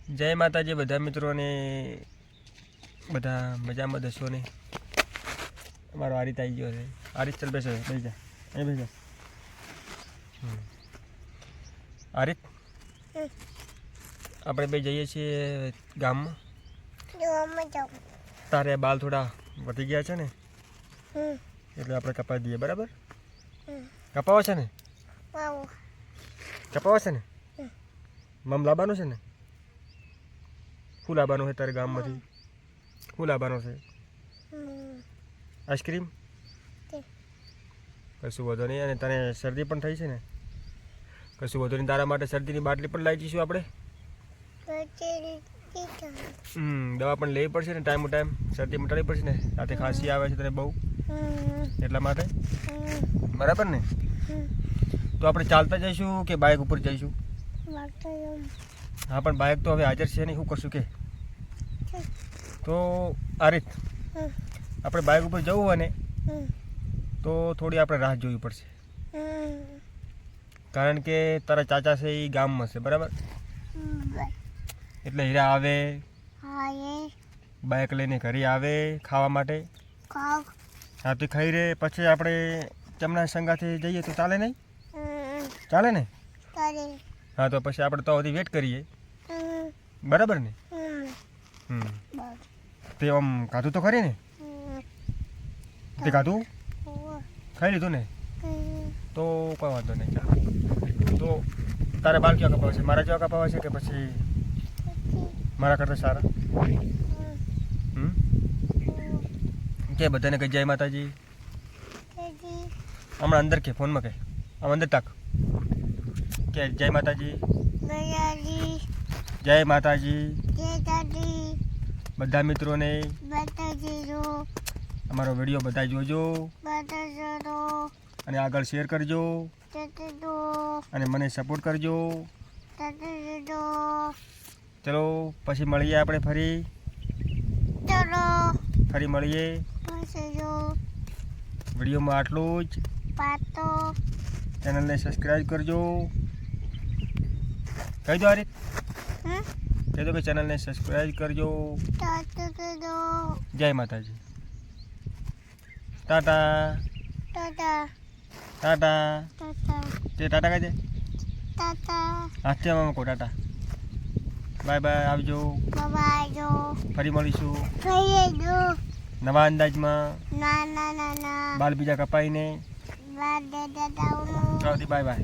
જય માતાજી બધા મિત્રોને, બધા મજામાં દસો ને. અમારો આરિત આવી ગયો છે. આરિત ચાલ બેસો, બેસી જા, અહીં બેસી જા. આરિત, આપણે બે જઈએ છીએ ગામમાં. તારે બાલ થોડા વધી ગયા છે ને, એટલે આપણે કપાવી દઈએ. બરાબર? કપાવો છે ને? કપાવો છે ને? મમ લાવવાનું છે ને? શું લાવવાનું છે તારે ગામમાંથી? શું લાવવાનું છે? આઈસ્ક્રીમ? કશું વધુ નહીં. અને તને શરદી પણ થઈ છે ને? કશું વધુ નહીં. તારા માટે શરદીની બાટલી પણ લાવી દઈશું આપણે. દવા પણ લેવી પડશે ને ટાઈમ ટુ ટાઈમ. શરદી મટાડવી પડશે ને. રાતે ખાંસી આવે છે તને બહુ, એટલા માટે. બરાબર ને? તો આપણે ચાલતા જઈશું કે બાઇક ઉપર જઈશું? હા, પણ બાઇક તો હવે હાજર છે નહીં. શું કરશું કે? તો આરિત, આપણે બાઇક ઉપર જવું હોય ને તો થોડી આપણે રાહ જોવી પડશે. કારણ કે તારા ચાચા છે એ ગામમાં છે. બરાબર? એટલે હીરા આવે, બાઇક લઈને ઘરે આવે ખાવા માટે. હા, તો ખાઈ રે પછી આપણે તેમના સંગાથી જઈએ તો ચાલે નહીં? ચાલે ને? હા, તો પછી આપણે તો સુધી વેટ કરીએ. બરાબર ને? તે આમ ખાધું તો ખરી ને? તે ખાધું ખાઈ લીધું ને? તો કોઈ વાંધો નહીં. ચાલો, તો તારે બાલ કેવા કપાવે છે? મારા જેવા કપાવે છે કે પછી મારા કરતાં સારા? કે બધાને કહી જય માતાજી. હમણાં અંદર કે ફોનમાં કે આમ અંદર તાક કે જય માતાજી, જય માતાજી. બધા મિત્રોને અમારો વિડીયો બધા જોજો અને આગળ શેર કરજો અને મને સપોર્ટ કરજો. ચલો, પછી મળીએ આપણે ફરી મળીએ. વિડીયોમાં આટલું જ. ચેનલને સબસ્ક્રાઈબ કરજો. કહી દો આરિત, કહી દો કે ચેનલને સબસ્ક્રાઈબ કરજો. જય માતાજી. ટાટા ટાટા. તે ટાટા કહી દે. હાથથી આમાં કહો ટાટા. Bye bye. આવજો. ફરી મળીશું નવા અંદાજમાં. બાલ બીજા કપાઈને. Bye bye.